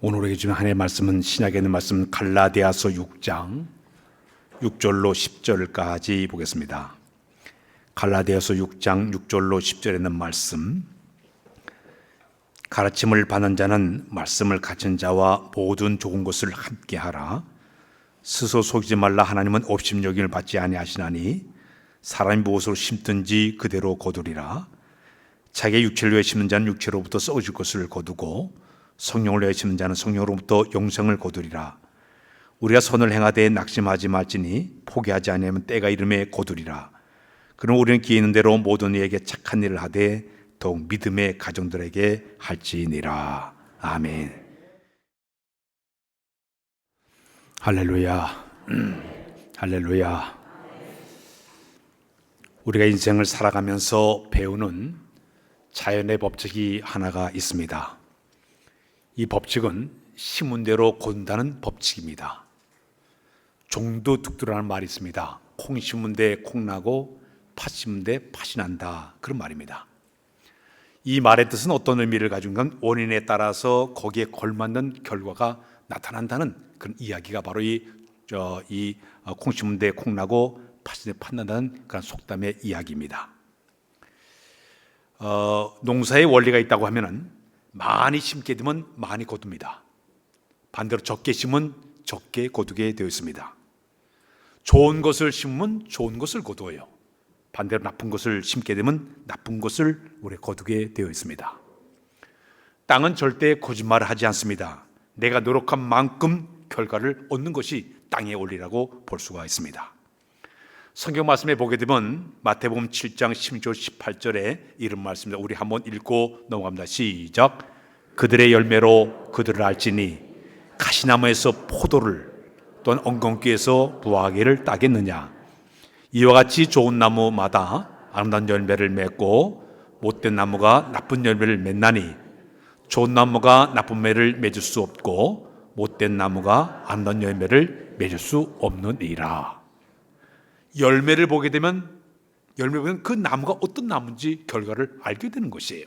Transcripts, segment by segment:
오늘 우리에게 주는 하나님의 말씀은 신약에 있는 말씀 갈라디아서 6장 6절로 10절까지 보겠습니다. 갈라디아서 6장 6절로 10절에 있는 말씀, 가르침을 받는 자는 말씀을 가진 자와 모든 좋은 것을 함께 하라. 스스로 속이지 말라. 하나님은 업신여김을 받지 아니하시나니 사람이 무엇으로 심든지 그대로 거두리라. 자기의 육체를 위해 심는 자는 육체로부터 썩어질 것을 거두고 성령을 위해 심는 자는 성령으로부터 영생을 거두리라. 우리가 선을 행하되 낙심하지 말지니 포기하지 아니하면 때가 이름에 거두리라. 그럼 우리는 기회 있는 대로 모든 이에게 착한 일을 하되 더욱 믿음의 가정들에게 할지니라. 아멘. 할렐루야. 할렐루야. 우리가 인생을 살아가면서 배우는 자연의 법칙이 하나가 있습니다. 이 법칙은 심은 대로 거둔다는 법칙입니다. 종두득두라는 말이 있습니다. 콩 심은 데 콩 나고 팥 심은 데 팥이 난다, 그런 말입니다. 이 말의 뜻은 어떤 의미를 가진 건 원인에 따라서 거기에 걸맞는 결과가 나타난다는 그런 이야기가 바로 콩 심은 데 콩 나고 팥이 팥 난다는 그런 속담의 이야기입니다. 농사의 원리가 있다고 하면은 많이 심게 되면 많이 거둡니다. 반대로 적게 심으면 적게 거두게 되어 있습니다. 좋은 것을 심으면 좋은 것을 거두어요. 반대로 나쁜 것을 심게 되면 나쁜 것을 우리 거두게 되어 있습니다. 땅은 절대 거짓말을 하지 않습니다. 내가 노력한 만큼 결과를 얻는 것이 땅의 원리라고 볼 수가 있습니다. 성경 말씀에 보게 되면 마태복음 7장 16절 18절에 이런 말씀입니다. 우리 한번 읽고 넘어갑니다. 시작. 그들의 열매로 그들을 알지니 가시나무에서 포도를 또는 엉겅퀴에서 무화과를 따겠느냐. 이와 같이 좋은 나무마다 아름다운 열매를 맺고 못된 나무가 나쁜 열매를 맺나니 좋은 나무가 나쁜 열매를 맺을 수 없고 못된 나무가 아름다운 열매를 맺을 수 없느니라. 열매를 보게 되면 그 나무가 어떤 나무인지 결과를 알게 되는 것이에요.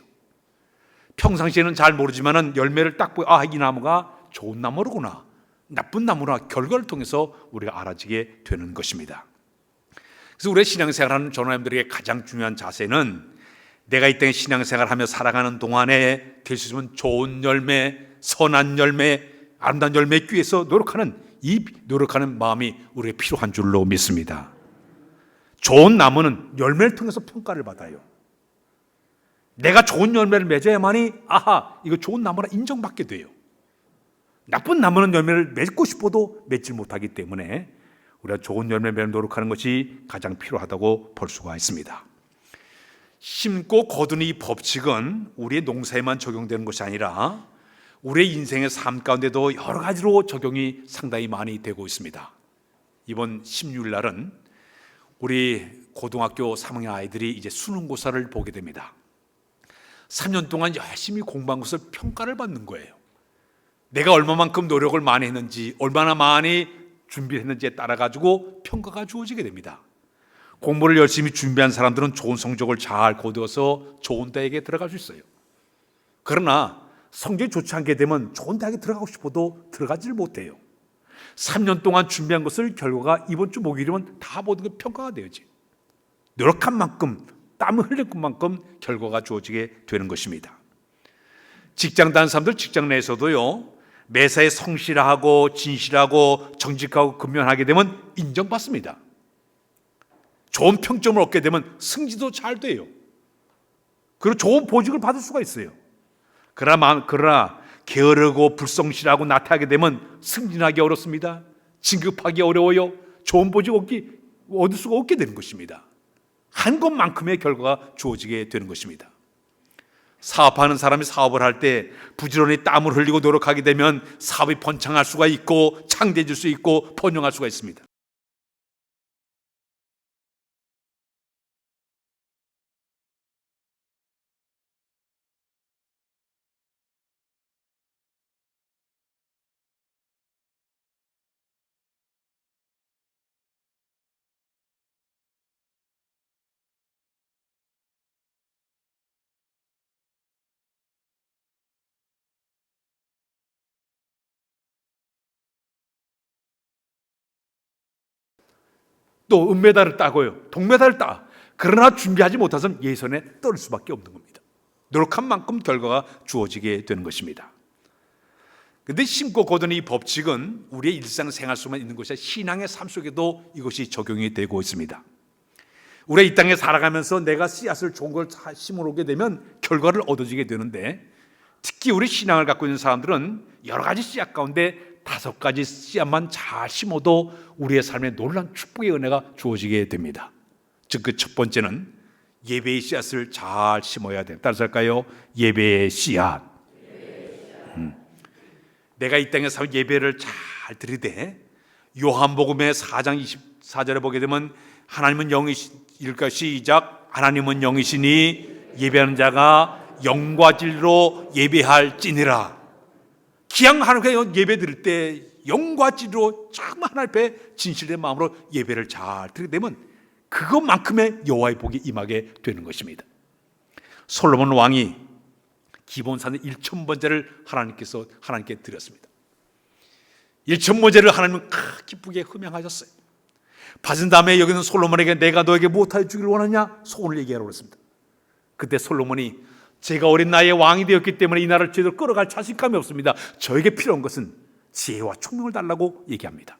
평상시에는 잘 모르지만은 열매를 딱 보고 이 나무가 좋은 나무로구나, 나쁜 나무나 결과를 통해서 우리가 알아지게 되는 것입니다. 그래서 우리의 신앙생활하는 전원님들에게 가장 중요한 자세는 내가 이 땅에 신앙생활하며 살아가는 동안에 될 수 있으면 좋은 열매, 선한 열매, 아름다운 열매 있기 위해서 노력하는 마음이 우리에게 필요한 줄로 믿습니다. 좋은 나무는 열매를 통해서 평가를 받아요. 내가 좋은 열매를 맺어야만이 이거 좋은 나무라 인정받게 돼요. 나쁜 나무는 열매를 맺고 싶어도 맺지 못하기 때문에 우리가 좋은 열매 맺는 노력하는 것이 가장 필요하다고 볼 수가 있습니다. 심고 거두는 이 법칙은 우리의 농사에만 적용되는 것이 아니라 우리의 인생의 삶 가운데도 여러 가지로 적용이 상당히 많이 되고 있습니다. 이번 16일 날은 우리 고등학교 3학년 아이들이 이제 수능고사를 보게 됩니다. 3년 동안 열심히 공부한 것을 평가를 받는 거예요. 내가 얼마만큼 노력을 많이 했는지, 얼마나 많이 준비했는지에 따라 가지고 평가가 주어지게 됩니다. 공부를 열심히 준비한 사람들은 좋은 성적을 잘 거두어서 좋은 대학에 들어갈 수 있어요. 그러나 성적이 좋지 않게 되면 좋은 대학에 들어가고 싶어도 들어가지를 못해요. 3년 동안 준비한 것을 결과가 이번 주 목요일이면 다 모든 게 평가가 되어지. 노력한 만큼, 땀을 흘릴 만큼 결과가 주어지게 되는 것입니다. 직장 다니는 사람들 직장 내에서도요, 매사에 성실하고 진실하고 정직하고 근면하게 되면 인정받습니다. 좋은 평점을 얻게 되면 승진도 잘 돼요. 그리고 좋은 보직을 받을 수가 있어요. 그러나 게으르고 불성실하고 나태하게 되면 승진하기 어렵습니다. 진급하기 어려워요. 좋은 보직 얻을 수가 없게 되는 것입니다. 한 것만큼의 결과가 주어지게 되는 것입니다. 사업하는 사람이 사업을 할 때 부지런히 땀을 흘리고 노력하게 되면 사업이 번창할 수가 있고 창대해질 수 있고 번영할 수가 있습니다. 또 은메달을 따고요, 동메달을 따. 그러나 준비하지 못해서는 예선에 떨 수밖에 없는 겁니다. 노력한 만큼 결과가 주어지게 되는 것입니다. 그런데 심고 거두는 이 법칙은 우리의 일상생활 속에만 있는 것이 아니라 신앙의 삶 속에도 이것이 적용이 되고 있습니다. 우리가 이 땅에 살아가면서 내가 씨앗을 좋은 걸 심어놓게 되면 결과를 얻어지게 되는데, 특히 우리 신앙을 갖고 있는 사람들은 여러 가지 씨앗 가운데 5가지 씨앗만 잘 심어도 우리의 삶에 놀라운 축복의 은혜가 주어지게 됩니다. 즉 그 첫 번째는 예배의 씨앗을 잘 심어야 돼요. 따라서 할까요? 예배의 씨앗. 내가 이 땅에서 예배를 잘 드리되, 요한복음의 4장 24절에 보게 되면 하나님은 영이실까, 시작. 하나님은 영이시니 예배하는 자가 영과 진리로 예배할지니라. 기왕 하나님께 예배 드릴 때 영과 진리로 참 하나님 앞에 진실된 마음으로 예배를 잘 드리게 되면 그것만큼의 여호와의 복이 임하게 되는 것입니다. 솔로몬 왕이 기본산의 1000번제를 하나님께 드렸습니다. 1000번제를 하나님은 기쁘게 흠양하셨어요. 받은 다음에 여기는 솔로몬에게 내가 너에게 무엇하여 주기를 원하냐 소원을 얘기하라고 했습니다. 그때 솔로몬이 제가 어린 나이에 왕이 되었기 때문에 이 나라를 제대로 끌어갈 자신감이 없습니다. 저에게 필요한 것은 지혜와 총명을 달라고 얘기합니다.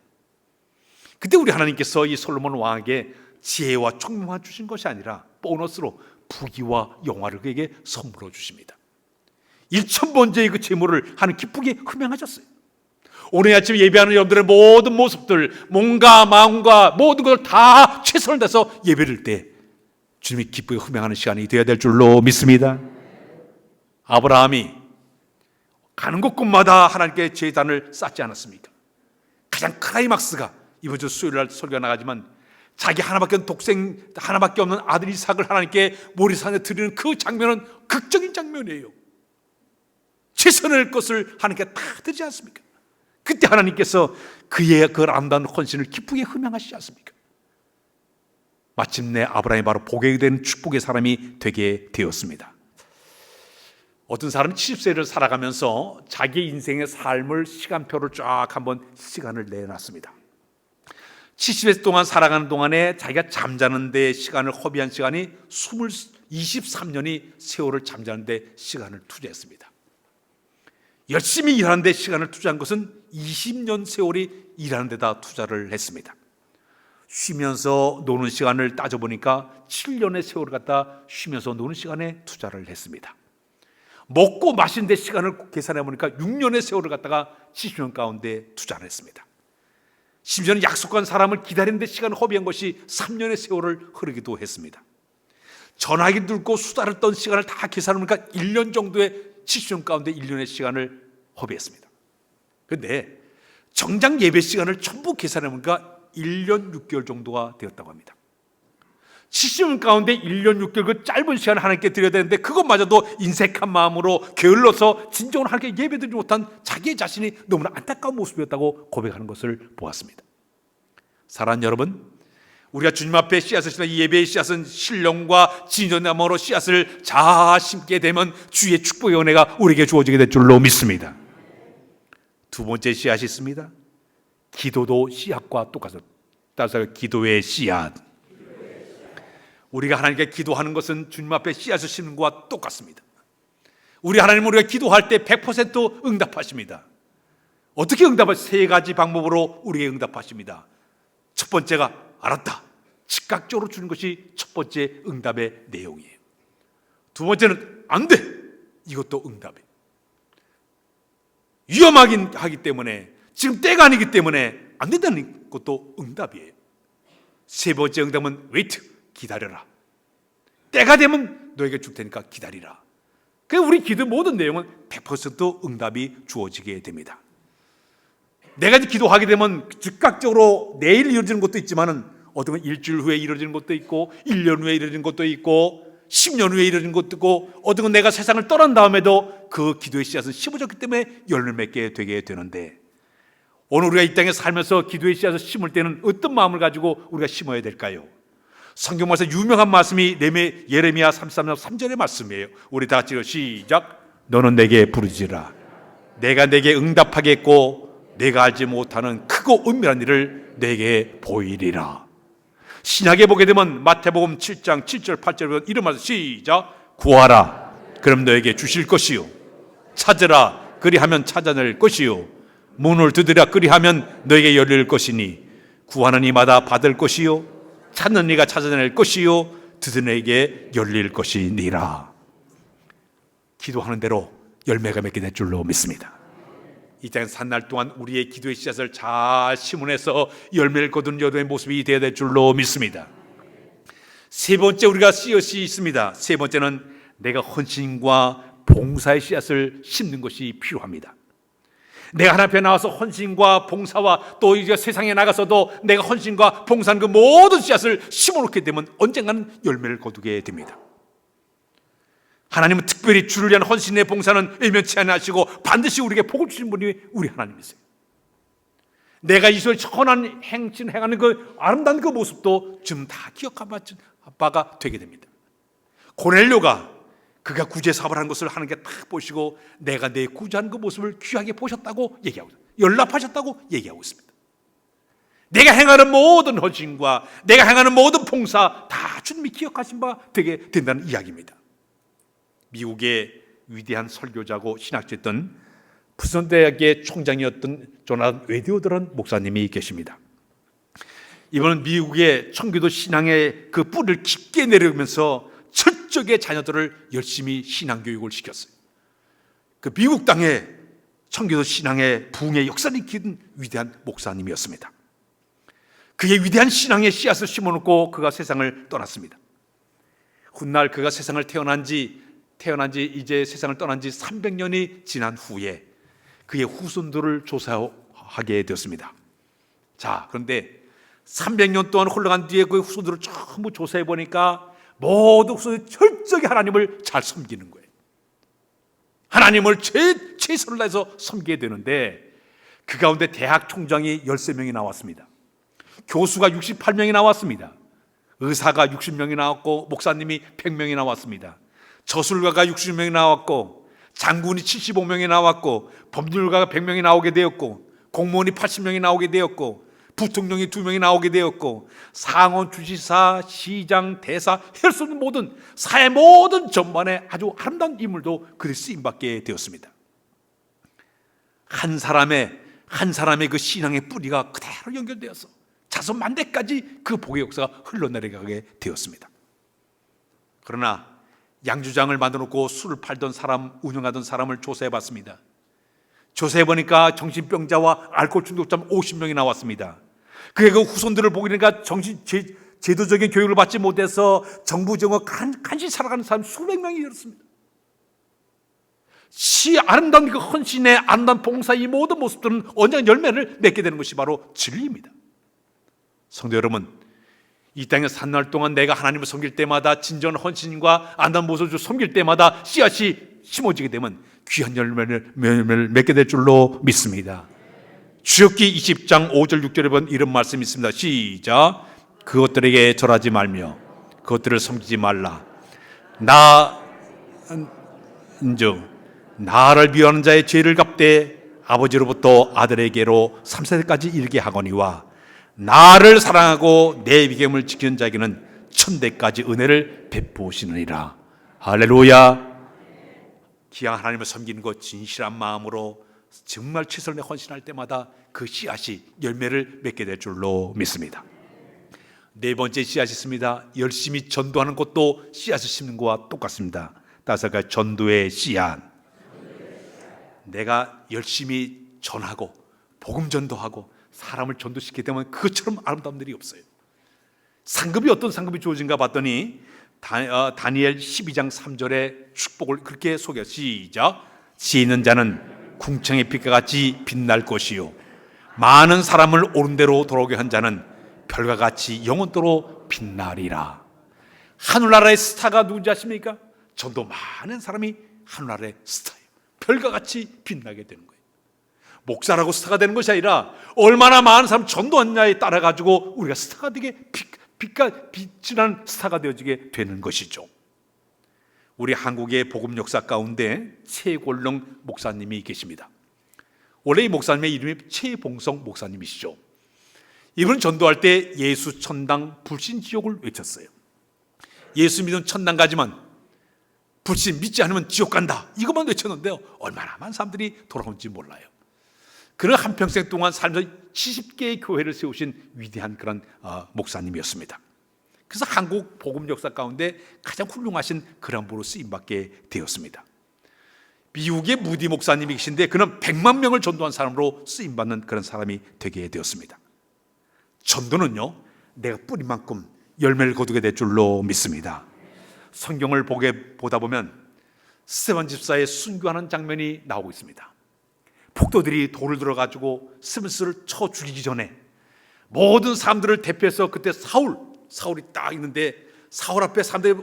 그때 우리 하나님께서 이 솔로몬 왕에게 지혜와 총명만 주신 것이 아니라 보너스로 부귀와 영화를 그에게 선물로 주십니다. 1000번제의 그 제물을 하나님 기쁘게 흠양하셨어요. 오늘 아침 예배하는 여러분들의 모든 모습들, 몸과 마음과 모든 것을 다 최선을 다해서 예배를 때 주님이 기쁘게 흠양하는 시간이 되어야 될 줄로 믿습니다. 아브라함이 가는 곳곳마다 하나님께 제단을 쌓지 않았습니까? 가장 클라이막스가 이번 주 수요일날 설교가 나가지만 자기 하나밖에 없는 아들 이삭을 하나님께 모리산에 드리는 그 장면은 극적인 장면이에요. 최선을 것을 하나님께 다 드리지 않습니까? 그때 하나님께서 그의 그 아름다운 헌신을 기쁘게 흠양하시지 않습니까? 마침내 아브라함이 바로 복에 된 축복의 사람이 되게 되었습니다. 어떤 사람이 70세를 살아가면서 자기 인생의 삶을 시간표를 쫙 한번 시간을 내놨습니다. 70세 동안 살아가는 동안에 자기가 잠자는 데 시간을 허비한 시간이 23년이 세월을 잠자는 데 시간을 투자했습니다. 열심히 일하는 데 시간을 투자한 것은 20년 세월이 일하는 데다 투자를 했습니다. 쉬면서 노는 시간을 따져보니까 7년의 세월을 갖다 쉬면서 노는 시간에 투자를 했습니다. 먹고 마신 데 시간을 계산해 보니까 6년의 세월을 갖다가 70년 가운데 투자를 했습니다. 심지어는 약속한 사람을 기다리는 데 시간을 허비한 것이 3년의 세월을 흐르기도 했습니다. 전화기 들고 수다를 떤 시간을 다 계산해 보니까 1년 정도의 70년 가운데 1년의 시간을 허비했습니다. 그런데 정작 예배 시간을 전부 계산해 보니까 1년 6개월 정도가 되었다고 합니다. 70년 가운데 1년 6개월 그 짧은 시간을 하나님께 드려야 되는데 그것마저도 인색한 마음으로 게을러서 진정으로 하나님께 예배드리지 못한 자기의 자신이 너무나 안타까운 모습이었다고 고백하는 것을 보았습니다. 사랑하는 여러분, 우리가 주님 앞에 씨앗을 심는 이 예배의 씨앗은 신령과 진정함으로 씨앗을 잘 심게 되면 주의 축복의 은혜가 우리에게 주어지게 될 줄로 믿습니다. 두 번째 씨앗이 있습니다. 기도도 씨앗과 똑같아요. 따라서 기도의 씨앗. 우리가 하나님께 기도하는 것은 주님 앞에 씨앗을 심는 것과 똑같습니다. 우리 하나님은 우리가 기도할 때 100% 응답하십니다. 어떻게 응답하십니까? 3가지 방법으로 우리에게 응답하십니다. 첫 번째가 알았다, 즉각적으로 주는 것이 첫 번째 응답의 내용이에요. 두 번째는 안 돼, 이것도 응답이에요. 위험하긴 하기 때문에, 지금 때가 아니기 때문에 안 된다는 것도 응답이에요. 세 번째 응답은 웨이트, 기다려라. 때가 되면 너에게 줄 테니까 기다리라. 그래서 우리 기도의 모든 내용은 100% 응답이 주어지게 됩니다. 내가 기도하게 되면 즉각적으로 내일 이루어지는 것도 있지만은 어떤 건 일주일 후에 이루어지는 것도 있고 1년 후에 이루어지는 것도 있고 10년 후에 이루어지는 것도 있고 어떤 건 내가 세상을 떠난 다음에도 그 기도의 씨앗은 심어졌기 때문에 열매 맺게 되게 되는데, 오늘 우리가 이 땅에 살면서 기도의 씨앗을 심을 때는 어떤 마음을 가지고 우리가 심어야 될까요? 성경에서 유명한 말씀이 예레미야 33장 3절의 말씀이에요. 우리 다 같이 시작. 너는 내게 부르짖으라. 내가 내게 응답하겠고 내가 알지 못하는 크고 은밀한 일을 내게 보이리라. 신약에 보게 되면 마태복음 7장 7절 8절에 보면 이런 말씀, 시작. 구하라 그럼 너에게 주실 것이요, 찾으라 그리하면 찾아낼 것이요, 문을 두드리라 그리하면 너에게 열릴 것이니 구하는 이마다 받을 것이요, 찾는 이가 찾아낼 것이요, 두드리는 이에게 열릴 것이니라. 기도하는 대로 열매가 맺게 될 줄로 믿습니다. 이 땅에서 산 날 동안 우리의 기도의 씨앗을 잘 심어내서 열매를 거두는 여러분의 모습이 되어야 될 줄로 믿습니다. 세 번째, 우리가 씨앗이 있습니다. 세 번째는 내가 헌신과 봉사의 씨앗을 심는 것이 필요합니다. 내가 하나님 앞에 나와서 헌신과 봉사와 또 이제 세상에 나가서도 내가 헌신과 봉사하는 그 모든 씨앗을 심어놓게 되면 언젠가는 열매를 거두게 됩니다. 하나님은 특별히 주를 위한 헌신의 봉사는 일면치 않으시고 반드시 우리에게 복을 주신 분이 우리 하나님이세요. 내가 이소에 선한 행진 행하는 그 아름다운 그 모습도 지금 다 기억한 바가 되게 됩니다. 고넬료가 그가 구제 사업을 하는 것을 하는 게 딱 보시고 내가 내 구제하는 그 모습을 귀하게 보셨다고 얘기하고 있습니다. 연락하셨다고 얘기하고 있습니다. 내가 행하는 모든 헌신과 내가 행하는 모든 봉사 다 주님이 기억하신 바 되게 된다는 이야기입니다. 미국의 위대한 설교자고 신학자였던 푸슨 대학의 총장이었던 조나단 웨디오드라는 목사님이 계십니다. 이번은 미국의 청교도 신앙의 그 뿌리를 깊게 내려오면서 철저하게 자녀들을 열심히 신앙교육을 시켰어요. 그 미국 땅에 청교도 신앙의 부흥의 역사를 일으킨 위대한 목사님이었습니다. 그의 위대한 신앙의 씨앗을 심어놓고 그가 세상을 떠났습니다. 훗날 그가 세상을 태어난 지 이제 세상을 떠난 지 300년이 지난 후에 그의 후손들을 조사하게 되었습니다. 자, 그런데 300년 동안 흘러간 뒤에 그 후손들을 전부 조사해 보니까 모두 후손이 철저히 하나님을 잘 섬기는 거예요. 하나님을 최선을 다해서 섬기게 되는데 그 가운데 대학 총장이 13명이 나왔습니다. 교수가 68명이 나왔습니다. 의사가 60명이 나왔고 목사님이 100명이 나왔습니다. 저술가가 60명이 나왔고 장군이 75명이 나왔고 법률가가 100명이 나오게 되었고 공무원이 80명이 나오게 되었고 부통령이 2명이 나오게 되었고 상원, 주지사, 시장, 대사, 할 수 없는 모든 사회 모든 전반에 아주 아름다운 인물도 그리 쓰임받게 되었습니다. 한 사람의 그 신앙의 뿌리가 그대로 연결되어서 자손 만대까지 그 복의 역사가 흘러내려가게 되었습니다. 그러나 양주장을 만들어놓고 술을 팔던 사람, 운영하던 사람을 조사해봤습니다. 조사해보니까 정신병자와 알코올 중독자 50명이 나왔습니다. 그의 그 후손들을 보니까 제도적인 교육을 받지 못해서 정부 정원 간신히 살아가는 사람 수백 명이 되었습니다. 아름다운 그 헌신의 아름다운 봉사 이 모든 모습들은 언젠가 열매를 맺게 되는 것이 바로 진리입니다. 성도 여러분, 이 땅에 산 날 동안 내가 하나님을 섬길 때마다 진정한 헌신과 아름다운 모습을 섬길 때마다 씨앗이 심어지게 되면 귀한 열매를 맺게 될 줄로 믿습니다. 출애굽기 20장 5절 6절에 보면 이런 말씀이 있습니다. 시작. 그것들에게 절하지 말며 그것들을 섬기지 말라. 나를 미워하는 자의 죄를 갚되 아버지로부터 아들에게로 3세대까지 이르게 하거니와 나를 사랑하고 내 비경을 지키는 자에게는 천대까지 은혜를 베푸시느니라. 할렐루야. 귀한 하나님을 섬기는 것 진실한 마음으로 정말 최선을 헌신할 때마다 그 씨앗이 열매를 맺게 될 줄로 믿습니다. 네 번째 씨앗이 있습니다. 열심히 전도하는 것도 씨앗을 심는 것과 똑같습니다. 따라서 전도의 씨앗. 내가 열심히 전하고 복음 전도하고 사람을 전도시키게 되면 그것처럼 아름다운 일이 없어요. 상급이 어떤 상급이 주어진가 봤더니 다니엘 12장 3절에 축복을 그렇게 소개해요. 시작. 지혜 있는 자는 궁창의 빛과 같이 빛날 것이요 많은 사람을 옳은 대로 돌아오게 한 자는 별과 같이 영원토록 빛나리라. 하늘나라의 스타가 누군지 아십니까? 전도 많은 사람이 하늘나라의 스타예요. 별과 같이 빛나게 되는 거예요. 목사라고 스타가 되는 것이 아니라 얼마나 많은 사람 전도하느냐에 따라 가지고 우리가 스타가 되게 빛이 나는 스타가 되어지게 되는 것이죠. 우리 한국의 복음 역사 가운데 최골렁 목사님이 계십니다. 원래 이 목사님의 이름이 최봉성 목사님이시죠. 이분은 전도할 때 예수 천당 불신 지옥을 외쳤어요. 예수 믿으면 천당 가지만 불신 믿지 않으면 지옥 간다, 이것만 외쳤는데요, 얼마나 많은 사람들이 돌아온지 몰라요. 그는 한평생 동안 살면서 70개의 교회를 세우신 위대한 그런 목사님이었습니다. 그래서 한국 복음 역사 가운데 가장 훌륭하신 그런 분으로 쓰임받게 되었습니다. 미국의 무디 목사님이 계신데 그는 100만 명을 전도한 사람으로 쓰임받는 그런 사람이 되게 되었습니다. 전도는요, 내가 뿌린 만큼 열매를 거두게 될 줄로 믿습니다. 성경을 보다 보면 스데반 집사의 순교하는 장면이 나오고 있습니다. 폭도들이 돌을 들어가지고 스미스를 쳐 죽이기 전에 모든 사람들을 대표해서, 그때 사울이 딱 있는데 사울 앞에 사람들이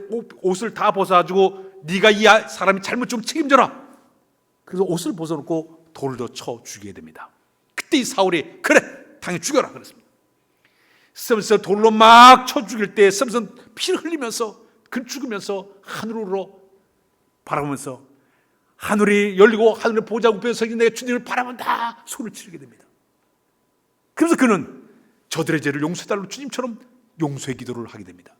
옷을 다 벗어가지고 네가 이 사람이 잘못 좀 책임져라. 그래서 옷을 벗어놓고 돌을 더 쳐 죽이게 됩니다. 그때 이 사울이 그래 당연히 죽여라 그랬습니다. 스미스 돌로 막 쳐 죽일 때 스미스는 피를 흘리면서 그 죽으면서 하늘으로 바라보면서 하늘이 열리고 하늘의 보좌 우편에 서 있는 내가 주님을 바라본다 소리를 지르게 됩니다. 그래서 그는 저들의 죄를 용서해달라고 주님처럼 용서의 기도를 하게 됩니다.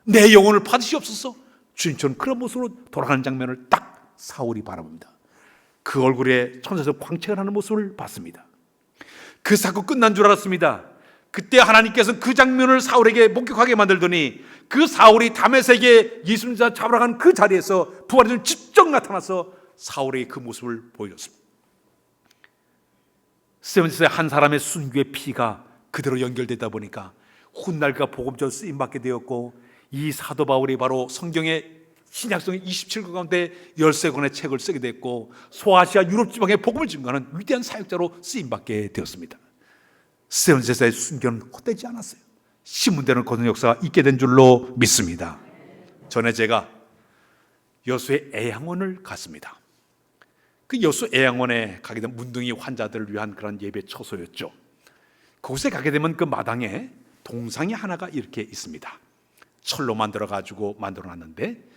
내 영혼을 받으시옵소서, 주님처럼 그런 모습으로 돌아가는 장면을 딱 사울이 바라봅니다. 그 얼굴에 천사에서 광채가 나는 모습을 봤습니다. 그 사건 끝난 줄 알았습니다. 그때 하나님께서 그 장면을 사울에게 목격하게 만들더니 그 사울이 다메섹에 예수님 잡으러 간 그 자리에서 부활의 직접 나타나서 사울에게 그 모습을 보여줬습니다. 스데반에서 한 사람의 순교의 피가 그대로 연결되다 보니까 훗날과 복음적으로 쓰임받게 되었고, 이 사도 바울이 바로 성경의 신약성의 27권 가운데 13권의 책을 쓰게 됐고, 소아시아 유럽 지방의 복음을 증거하는 위대한 사역자로 쓰임받게 되었습니다. 스데반 제사의 순교는 헛되지 않았어요. 신문되는 거듭 역사가 있게 된 줄로 믿습니다. 전에 제가 여수의 애양원을 갔습니다. 그 여수 애양원에 가게 된 문둥이 환자들을 위한 그런 예배 처소였죠. 그곳에 가게 되면 그 마당에 동상이 하나가 이렇게 있습니다. 철로 만들어가지고 만들어놨는데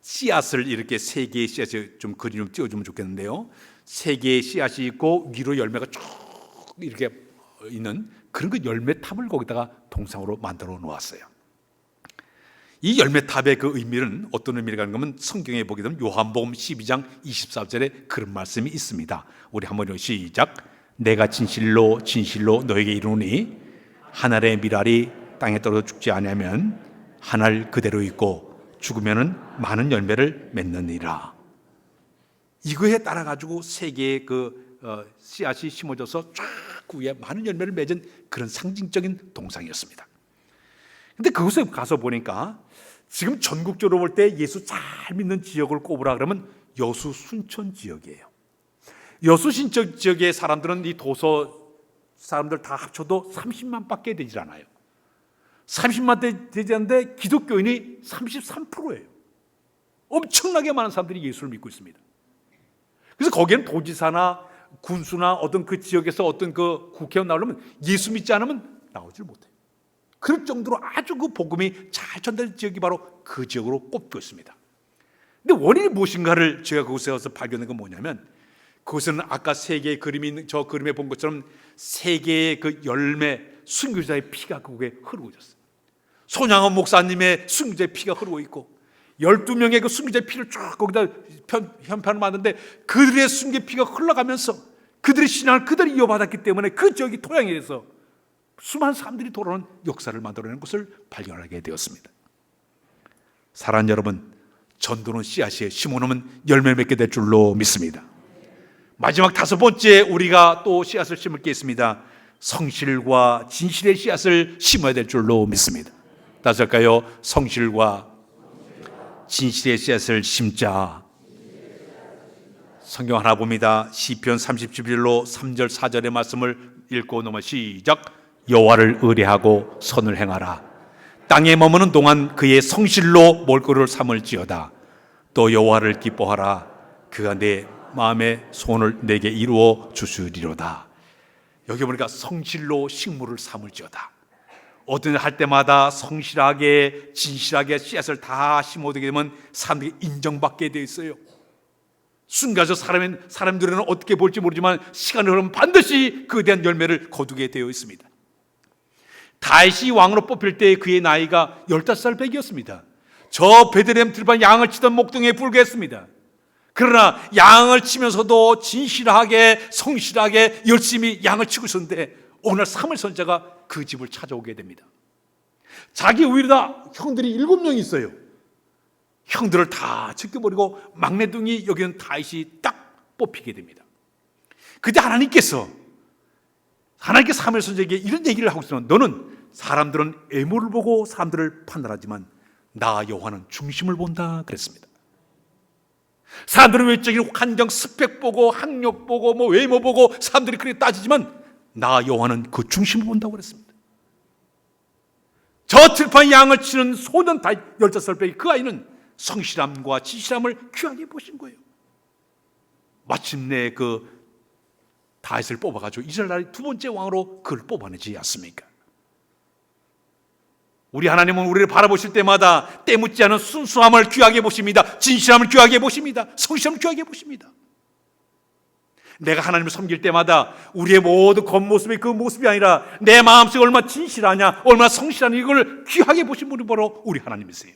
씨앗을 이렇게 3개의 씨앗을 좀 그림 좀 띄워주면 좋겠는데요, 3개의 씨앗이 있고 위로 열매가 쭉 이렇게 있는 그런 그 열매탑을 거기다가 동상으로 만들어 놓았어요. 이 열매탑의 그 의미는 어떤 의미가 있는 거면 성경에 보게 되면 요한복음 12장 24절에 그런 말씀이 있습니다. 우리 한번 시작. 내가 진실로 진실로 너에게 이르노니 한 알의 밀알이 땅에 떨어져 죽지 아니하면 한 알 그대로 있고 죽으면은 많은 열매를 맺느니라. 이거에 따라 가지고 3개의 그 씨앗이 심어져서 쫙 위에 많은 열매를 맺은 그런 상징적인 동상이었습니다. 근데 그곳에 가서 보니까 지금 전국적으로 볼 때 예수 잘 믿는 지역을 꼽으라 그러면 여수 순천 지역이에요. 여수 순천 지역의 사람들은 이 도서 사람들 다 합쳐도 30만 밖에 되질 않아요. 30만 되지 않는데 기독교인이 33%예요. 엄청나게 많은 사람들이 예수를 믿고 있습니다. 그래서 거기에는 도지사나 군수나 어떤 그 지역에서 어떤 그 국회의원 나오려면 예수 믿지 않으면 나오질 못해요. 그럴 정도로 아주 그 복음이 잘 전달된 지역이 바로 그 지역으로 꼽고 있습니다. 근데 원인이 무엇인가를 제가 그곳에 가서 발견한 건 뭐냐면, 그곳에는 아까 3개의 그림이 있는 저 그림에 본 것처럼 3개의 그 열매 순교자의 피가 그곳에 흐르고 있었어요. 손양원 목사님의 순교자의 피가 흐르고 있고 12명의 그 순교자의 피를 쫙 거기다 현판을 만드는데 그들의 순교의 피가 흘러가면서 그들의 신앙을 그대로 이어받았기 때문에 그 지역이 토양이 돼서 수많은 사람들이 돌아오는 역사를 만들어내는 것을 발견하게 되었습니다. 사랑하는 여러분, 전도는 씨앗이에요. 심어놓으면 열매 맺게 될 줄로 믿습니다. 마지막 5번째 우리가 또 씨앗을 심을 게 있습니다. 성실과 진실의 씨앗을 심어야 될 줄로 믿습니다. 다시 할까요? 성실과 진실의 씨앗을 심자. 성경 하나 봅니다. 시편 37절로 3절 4절의 말씀을 읽고 넘어 시작. 여호와를 의뢰하고 선을 행하라. 땅에 머무는 동안 그의 성실로 몰골을 삼을지어다. 또 여호와를 기뻐하라. 그가 내 마음의 소원을 내게 이루어 주시리로다. 여기 보니까 성실로 식물을 삼을지어다. 어떤 일 할 때마다 성실하게 진실하게 씨앗을 다 심어두게 되면 사람들이 인정받게 되어 있어요. 순간서 사람들은 어떻게 볼지 모르지만 시간이 흐르면 반드시 그에 대한 열매를 거두게 되어 있습니다. 다윗이 왕으로 뽑힐 때 그의 나이가 15살 배기였습니다. 저 베들레헴 들판 양을 치던 목동에 불과했습니다. 그러나 양을 치면서도 진실하게 성실하게 열심히 양을 치고 있었는데 어느 날 사무엘 선지자가 그 집을 찾아오게 됩니다. 자기 위로다 형들이 7명이 있어요. 형들을 다 지켜버리고 막내둥이 여기는 다윗이 딱 뽑히게 됩니다. 그때 하나님께서 사무엘 선지자에게 이런 얘기를 하고 있어요. 너는 사람들은 외모를 보고 사람들을 판단하지만 나 여호와는 중심을 본다 그랬습니다. 사람들은 외적인 환경, 스펙 보고 학력 보고 외모 보고 사람들이 그렇게 따지지만 나 여호와는 그 중심을 본다고 그랬습니다. 저 들판 양을 치는 소년 다윗 15살 배기 그 아이는 성실함과 진실함을 귀하게 보신 거예요. 마침내 그 다윗을 뽑아가지고 이스라엘 나라의 두 번째 왕으로 그를 뽑아내지 않습니까? 우리 하나님은 우리를 바라보실 때마다 때묻지 않은 순수함을 귀하게 보십니다. 진실함을 귀하게 보십니다. 성실함을 귀하게 보십니다. 내가 하나님을 섬길 때마다 우리의 모든 겉모습이 그 모습이 아니라 내 마음속에 얼마나 진실하냐, 얼마나 성실하냐, 이걸 귀하게 보신 분이 바로 우리 하나님이세요.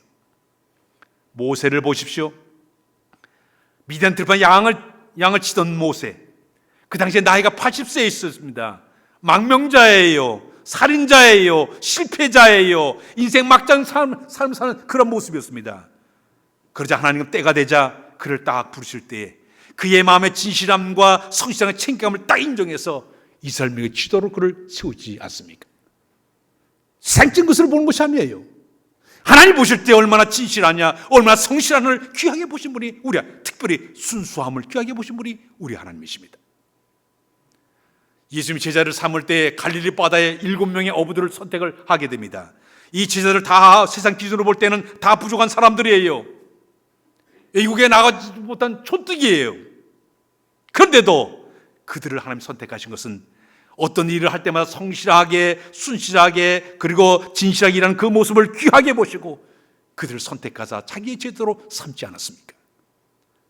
모세를 보십시오. 미디안 들판 양을 치던 모세, 그 당시에 나이가 80세에 있었습니다. 망명자예요. 살인자예요. 실패자예요. 인생 막장 삶 사는 그런 모습이었습니다. 그러자 하나님은 때가 되자 그를 딱 부르실 때에 그의 마음의 진실함과 성실함의 책임감을 딱 인정해서 이스라엘의 지도로 그를 세우지 않습니까? 생긴 것을 보는 것이 아니에요. 하나님 보실 때 얼마나 진실하냐, 얼마나 성실함을 귀하게 보신 분이 특별히 순수함을 귀하게 보신 분이 우리 하나님이십니다. 예수님이 제자를 삼을 때 갈릴리 바다에 7명의 어부들을 선택을 하게 됩니다. 이 제자들 다 세상 기준으로 볼 때는 다 부족한 사람들이에요. 외국에 나가지 못한 촌뜨기예요. 그런데도 그들을 하나님 선택하신 것은 어떤 일을 할 때마다 성실하게, 순실하게, 그리고 진실하게 일하는 그 모습을 귀하게 보시고 그들을 선택하사 자기의 제자로 삼지 않았습니까?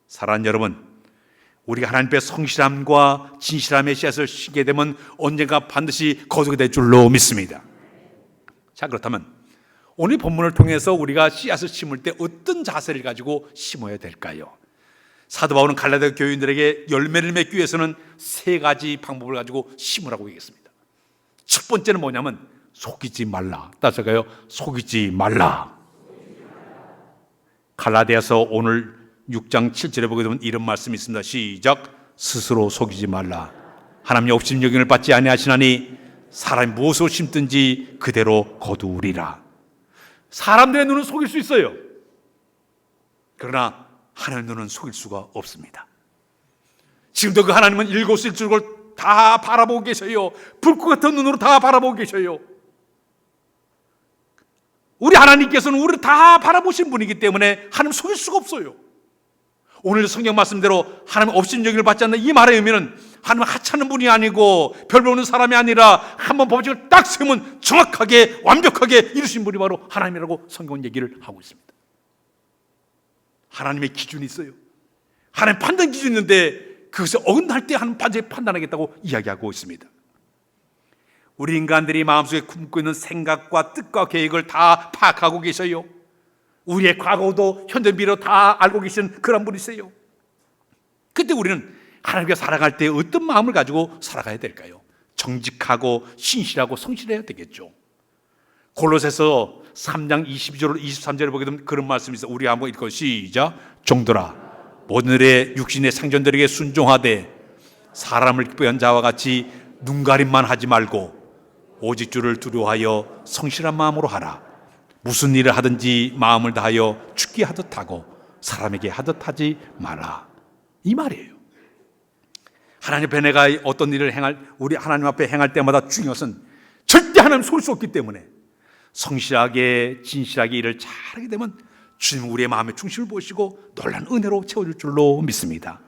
사랑하는 여러분, 우리가 하나님 앞에 성실함과 진실함의 씨앗을 심게 되면 언젠가 반드시 거두게 될 줄로 믿습니다. 자, 그렇다면 오늘 본문을 통해서 우리가 씨앗을 심을 때 어떤 자세를 가지고 심어야 될까요? 사도 바울은 갈라디아 교인들에게 열매를 맺기 위해서는 3가지 방법을 가지고 심으라고 얘기했습니다. 첫 번째는 뭐냐면 속이지 말라. 따라서가요, 속이지 말라. 갈라디아서 오늘 6장 7절에 보게 되면 이런 말씀이 있습니다. 시작. 스스로 속이지 말라. 하나님의 업신여김을 받지 아니하시나니 사람이 무엇을 심든지 그대로 거두리라. 사람들의 눈은 속일 수 있어요. 그러나 하나님의 눈은 속일 수가 없습니다. 지금도 그 하나님은 일거수일투족을 다 바라보고 계셔요. 불꽃 같은 눈으로 다 바라보고 계셔요. 우리 하나님께서는 우리를 다 바라보신 분이기 때문에 하나님 속일 수가 없어요. 오늘 성경 말씀대로 하나님 업신여김을 받지 않는 이 말의 의미는 하나님 하찮은 분이 아니고 별 볼 없는 사람이 아니라 한번 법칙을 딱 세우면 정확하게 완벽하게 이루신 분이 바로 하나님이라고 성경은 얘기를 하고 있습니다. 하나님의 기준이 있어요. 하나님 판단 기준이 있는데 그것을 어긋날 때 하나님 반드시 판단하겠다고 이야기하고 있습니다. 우리 인간들이 마음속에 품고 있는 생각과 뜻과 계획을 다 파악하고 계셔요. 우리의 과거도 현재 미래도 다 알고 계시는 그런 분이세요. 그때 우리는 하나님과 살아갈 때 어떤 마음을 가지고 살아가야 될까요? 정직하고 신실하고 성실해야 되겠죠. 골로새서 3장 22절 23절에 보게 되면 그런 말씀이 있어요. 우리 한번 읽고 시작. 종들아 모든 일에 육신의 상전들에게 순종하되 사람을 기뻐한 자와 같이 눈가림만 하지 말고 오직 주를 두려워하여 성실한 마음으로 하라. 무슨 일을 하든지 마음을 다하여 죽게 하듯 하고 사람에게 하듯 하지 마라. 이 말이에요. 하나님 앞에 내가 어떤 일을 우리 하나님 앞에 행할 때마다 중요한 것은 절대 하나님 속일 수 없기 때문에 성실하게 진실하게 일을 잘하게 되면 주님 우리의 마음의 중심을 보시고 놀라운 은혜로 채워줄 줄로 믿습니다.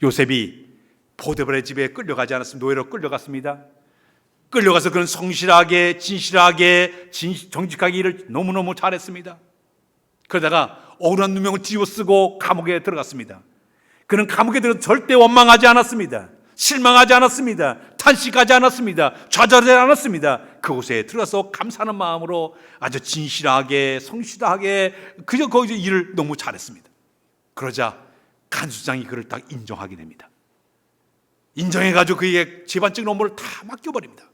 요셉이 포티발의 집에 끌려가지 않았습니다. 노예로 끌려갔습니다. 끌려가서 그는 성실하게 진실하게 정직하게 일을 너무너무 잘했습니다. 그러다가 억울한 누명을 뒤집어쓰고 감옥에 들어갔습니다. 그는 감옥에 들어서 절대 원망하지 않았습니다. 실망하지 않았습니다. 탄식하지 않았습니다. 좌절하지 않았습니다. 그곳에 들어가서 감사하는 마음으로 아주 진실하게 성실하게 그저 거기서 일을 너무 잘했습니다. 그러자 간수장이 그를 딱 인정하게 됩니다. 인정해가지고 그에게 집안적인 업무를 다 맡겨버립니다.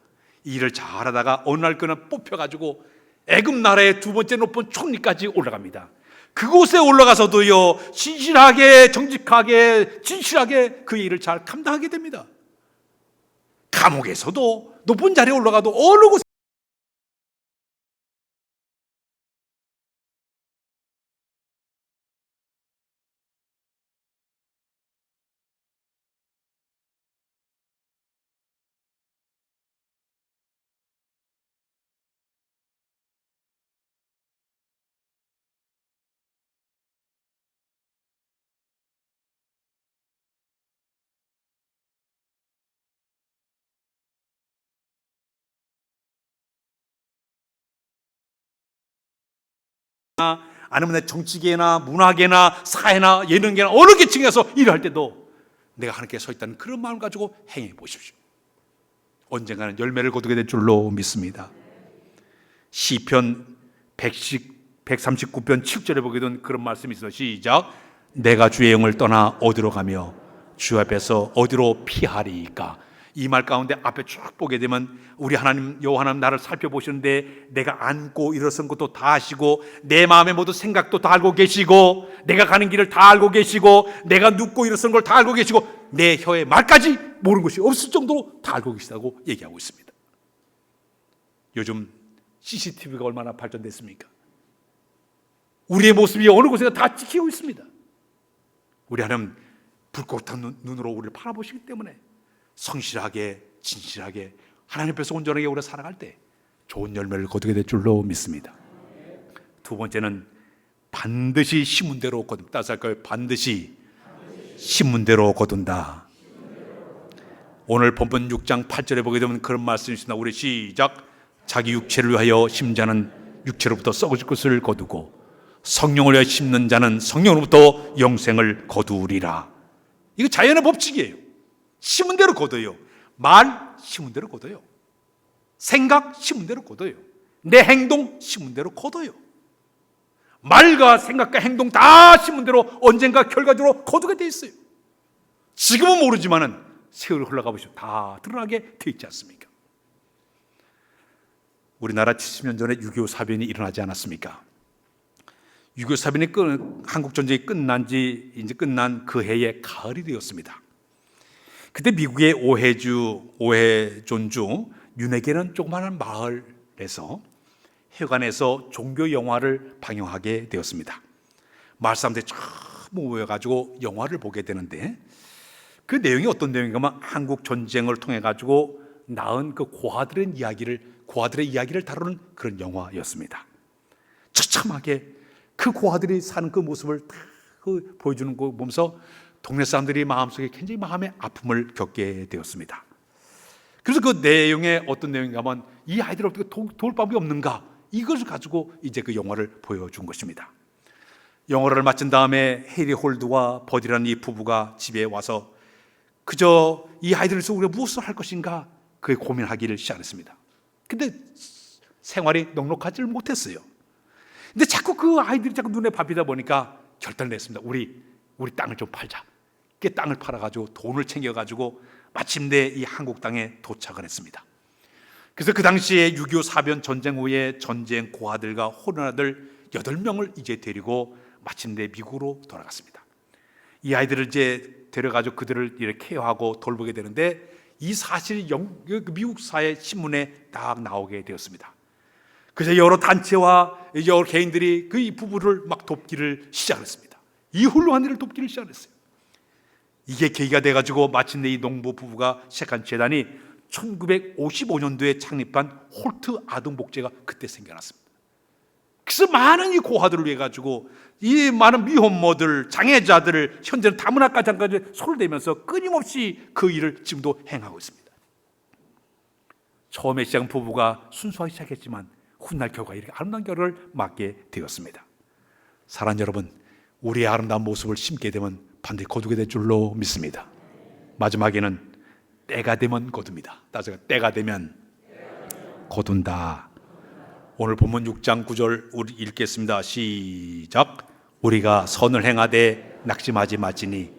이 일을 잘하다가 어느 날 그는 뽑혀가지고 애굽 나라의 두 번째 높은 총리까지 올라갑니다. 그곳에 올라가서도요, 진실하게 정직하게 진실하게 그 일을 잘 감당하게 됩니다. 감옥에서도 높은 자리에 올라가도 어느 곳에 아니면 내 정치계나 문화계나 사회나 예능계나 어느 계층에서 일을 할 때도 내가 하나님께 서 있다는 그런 마음을 가지고 행해 보십시오. 언젠가는 열매를 거두게 될 줄로 믿습니다. 시편 139편 7절에 보게 된 그런 말씀이 있어요. 시작. 내가 주의 영을 떠나 어디로 가며 주 앞에서 어디로 피하리이까. 이 말 가운데 앞에 쭉 보게 되면 우리 하나님 여호와 하나님 나를 살펴보시는데 내가 앉고 일어선 것도 다 아시고 내 마음의 모든 생각도 다 알고 계시고 내가 가는 길을 다 알고 계시고 내가 눕고 일어선 걸 다 알고 계시고 내 혀의 말까지 모르는 것이 없을 정도로 다 알고 계시다고 얘기하고 있습니다. 요즘 CCTV가 얼마나 발전됐습니까? 우리의 모습이 어느 곳에나 다 찍히고 있습니다. 우리 하나님 불꽃한 눈으로 우리를 바라보시기 때문에 성실하게 진실하게 하나님 앞에서 온전하게 우리가 살아갈 때 좋은 열매를 거두게 될 줄로 믿습니다. 두 번째는 반드시 심은 대로 거둔다. 따라서 할까요? 반드시 심은 대로 거둔다. 오늘 본문 6장 8절에 보게 되면 그런 말씀이 있습니다. 우리 시작. 자기 육체를 위하여 심는 자는 육체로부터 썩어질 것을 거두고 성령을 위하여 심는 자는 성령으로부터 영생을 거두리라. 이거 자연의 법칙이에요. 심은 대로 거둬요. 말 심은 대로 거둬요. 생각 심은 대로 거둬요. 내 행동 심은 대로 거둬요. 말과 생각과 행동 다 심은 대로 언젠가 결과적으로 거두게 돼 있어요. 지금은 모르지만은 세월이 흘러가 보시면 다 드러나게 돼 있지 않습니까? 우리나라 70년 전에 6.25 사변이 일어나지 않았습니까? 6.25 사변이 한국 전쟁이 끝난 그 해에 가을이 되었습니다. 그때 미국의 오해존주 윤회계는 조그마한 마을에서 해관에서 종교 영화를 방영하게 되었습니다. 마을 사람들이 전부 모여가지고 영화를 보게 되는데 그 내용이 어떤 내용인가면 한국 전쟁을 통해 가지고 낳은 그 고아들의 이야기를 다루는 그런 영화였습니다. 처참하게 그 고아들이 사는 그 모습을 다 보여주는 거 보면서 동네 사람들이 마음속에 굉장히 마음의 아픔을 겪게 되었습니다. 그래서 그 내용에 어떤 내용인가 하면 이 아이들 어떻게 도울 방법이 없는가, 이것을 가지고 이제 그 영화를 보여준 것입니다. 영화를 마친 다음에 해리 홀드와 버디라는 이 부부가 집에 와서 그저 이 아이들을 위해서 우리가 무엇을 할 것인가 그에 고민하기를 시작했습니다. 근데 생활이 넉넉하지 못했어요. 근데 자꾸 그 아이들이 자꾸 눈에 밟히다 보니까 결단을 냈습니다. 우리 땅을 좀 팔자. 그 땅을 팔아가지고 돈을 챙겨가지고 마침내 이 한국 땅에 도착을 했습니다. 그래서 그 당시에 6.25 사변 전쟁 후에 전쟁 고아들과 호련아들 8명을 이제 데리고 마침내 미국으로 돌아갔습니다. 이 아이들을 이제 데려가지고 그들을 이렇게 케어하고 돌보게 되는데 이 사실이 미국 사회 신문에 딱 나오게 되었습니다. 그래서 여러 단체와 여러 개인들이 그 이 부부를 막 돕기를 시작했습니다. 이 훌륭한 일을 돕기를 시작했어요. 이게 계기가 돼가지고 마침내 이 농부 부부가 시작한 재단이 1955년도에 창립한 홀트 아동복지가 그때 생겨났습니다. 그래서 많은 이 고아들을 위해 가지고 이 많은 미혼모들, 장애자들을 현재는 다문화가정까지 손을 대면서 끊임없이 그 일을 지금도 행하고 있습니다. 처음에 시작한 부부가 순수하게 시작했지만 훗날 결과 이렇게 아름다운 결과를 맞게 되었습니다. 사랑하는 여러분, 우리의 아름다운 모습을 심게 되면 반드시 거두게 될 줄로 믿습니다. 마지막에는 때가 되면 거둡니다. 따라서 때가 되면 거둔다. 오늘 본문 6장 9절 우리 읽겠습니다. 시작. 우리가 선을 행하되 낙심하지 말지니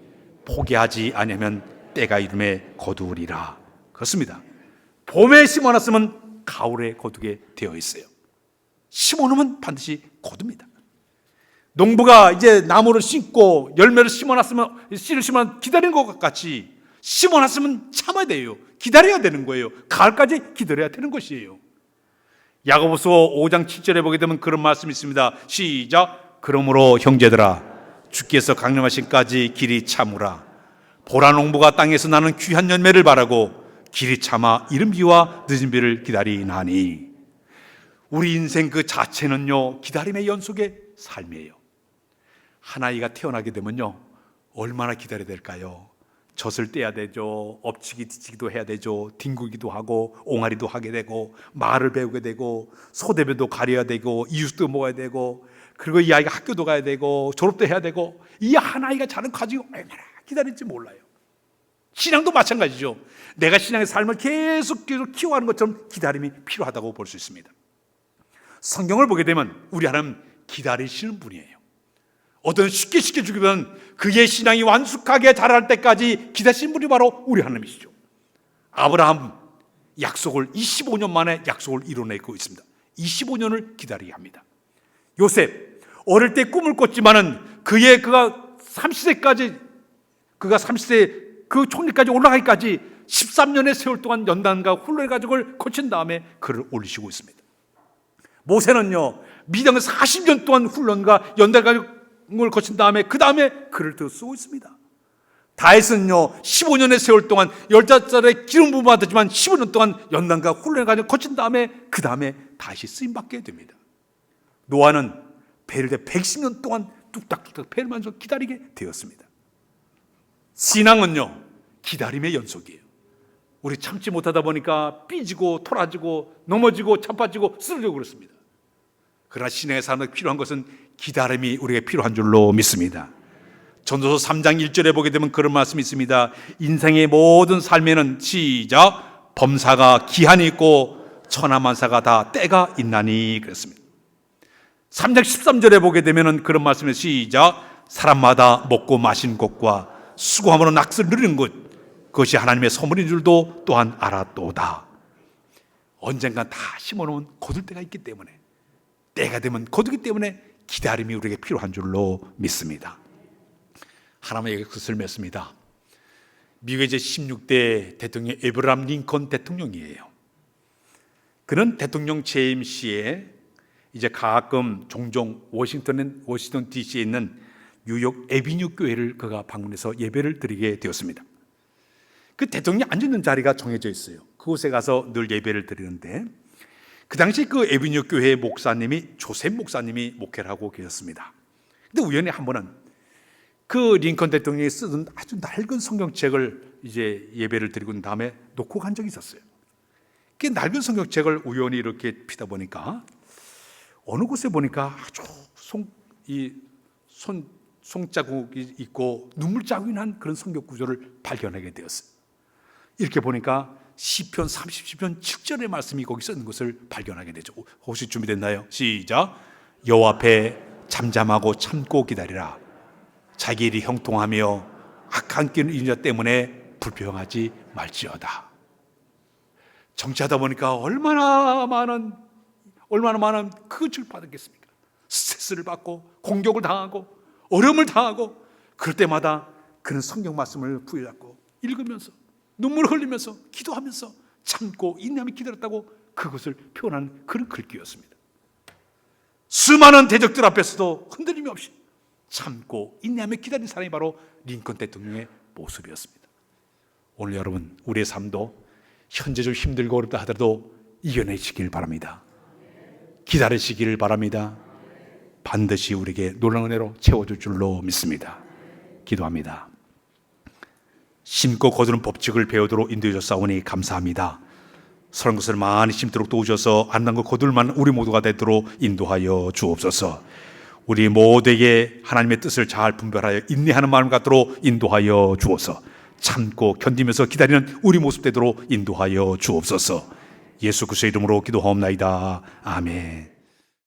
포기하지 아니하면 때가 이름에 거두리라. 그렇습니다. 봄에 심어놨으면 가을에 거두게 되어 있어요. 심어놓으면 반드시 거둡니다. 농부가 이제 나무를 심고 열매를 심어놨으면, 씨를 심어 기다리는 것 같이 심어놨으면 참아야 돼요. 기다려야 되는 거예요. 가을까지 기다려야 되는 것이에요. 야고보서 5장 7절에 보게 되면 그런 말씀이 있습니다. 시작. 그러므로 형제들아, 주께서 강림하신까지 길이 참으라. 보라, 농부가 땅에서 나는 귀한 열매를 바라고 길이 참아 이른 비와 늦은 비를 기다리나니. 우리 인생 그 자체는요, 기다림의 연속의 삶이에요. 한 아이가 태어나게 되면요, 얼마나 기다려야 될까요? 젖을 떼야 되죠. 엎치기 뒤치기도 해야 되죠. 뒹구기도 하고 옹알이도 하게 되고 말을 배우게 되고 소대변도 가려야 되고 이유식도 먹어야 되고, 그리고 이 아이가 학교도 가야 되고 졸업도 해야 되고, 이 한 아이가 자는 과정이 얼마나 기다릴지 몰라요. 신앙도 마찬가지죠. 내가 신앙의 삶을 계속 키워가는 것처럼 기다림이 필요하다고 볼 수 있습니다. 성경을 보게 되면 우리 하나님 기다리시는 분이에요. 어떤 쉽게 주기보다는 그의 신앙이 완숙하게 자랄 때까지 기다리신 분이 바로 우리 하나님이시죠. 아브라함 약속을 25년 만에 약속을 이뤄내고 있습니다. 25년을 기다리게 합니다. 요셉 어릴 때 꿈을 꿨지만은 그가 30세까지 그 총리까지 올라가기까지 13년의 세월 동안 연단과 훈련의 가족을 거친 다음에 그를 올리시고 있습니다. 모세는요, 미디안에 40년 동안 훈련과 연단 가족을 거친 다음에 그 다음에 그를 더 쓰고 있습니다. 다윗은요, 15년의 세월 동안 15살에 기름 부음 받았지만 15년 동안 연단과 훈련의 과정을 거친 다음에 그 다음에 다시 쓰임받게 됩니다. 노아는 배를 대 110년 동안 뚝딱뚝딱 배를 만져 기다리게 되었습니다. 신앙은요, 기다림의 연속이에요. 우리 참지 못하다 보니까 삐지고 토라지고 넘어지고 자빠지고 쓰러지고 그렇습니다. 그러나 신앙의 삶에 필요한 것은 기다림이 우리에게 필요한 줄로 믿습니다. 전도서 3장 1절에 보게 되면 그런 말씀이 있습니다. 인생의 모든 삶에는 시작 범사가 기한이 있고 천하만사가 다 때가 있나니 그랬습니다. 3장 13절에 보게 되면 그런 말씀이 시작 사람마다 먹고 마신 것과 수고함으로 낙을 누리는 것, 그것이 하나님의 선물인 줄도 또한 알았도다. 언젠간 다 심어놓으면 거둘 때가 있기 때문에, 때가 되면 거두기 때문에 기다림이 우리에게 필요한 줄로 믿습니다. 하나님에게 그것을 맺습니다. 미국의 제16대 대통령 에브라함 링컨 대통령이에요. 그는 대통령 재임 시에 이제 가끔 종종 워싱턴 DC에 있는 뉴욕 에비뉴 교회를 그가 방문해서 예배를 드리게 되었습니다. 그 대통령이 앉는 자리가 정해져 있어요. 그곳에 가서 늘 예배를 드리는데, 그 당시 그 에비뉴 교회의 목사님이 조셉 목사님이 목회를 하고 계셨습니다. 근데 우연히 한 번은 그 링컨 대통령이 쓰던 아주 낡은 성경책을 이제 예배를 드리고 난 다음에 놓고 간 적이 있었어요. 그 낡은 성경책을 우연히 이렇게 피다 보니까 어느 곳에 보니까 아주 손자국이 있고 눈물 자국이 난 그런 성경 구절을 발견하게 되었어요. 이렇게 보니까 시편 30편 7절의 말씀이 거기 쓰는 것을 발견하게 되죠. 혹시 준비됐나요? 시작. 여호와 앞에 잠잠하고 참고 기다리라. 자기 일이 형통하며 악한 길 인자 때문에 불평하지 말지어다. 정치하다 보니까 얼마나 많은 그것을 받았겠습니까? 스트레스를 받고 공격을 당하고 어려움을 당하고, 그럴 때마다 그는 성경 말씀을 부여잡고 읽으면서 눈물을 흘리면서 기도하면서 참고 인내하며 기다렸다고 그것을 표현한 그런 글귀였습니다. 수많은 대적들 앞에서도 흔들림이 없이 참고 인내하며 기다린 사람이 바로 링컨 대통령의 모습이었습니다. 오늘 여러분, 우리의 삶도 현재 좀 힘들고 어렵다 하더라도 이겨내시길 바랍니다. 기다리시기를 바랍니다. 반드시 우리에게 놀라운 은혜로 채워줄 줄로 믿습니다. 기도합니다. 심고 거두는 법칙을 배우도록 인도해 주셨사오니 감사합니다. 선한 것을 많이 심도록 도우셔서 안난 것 거둘 만한 우리 모두가 되도록 인도하여 주옵소서. 우리 모두에게 하나님의 뜻을 잘 분별하여 인내하는 마음을 갖도록 인도하여 주옵소서. 참고 견디면서 기다리는 우리 모습 되도록 인도하여 주옵소서. 예수 그리스도의 이름으로 기도하옵나이다. 아멘.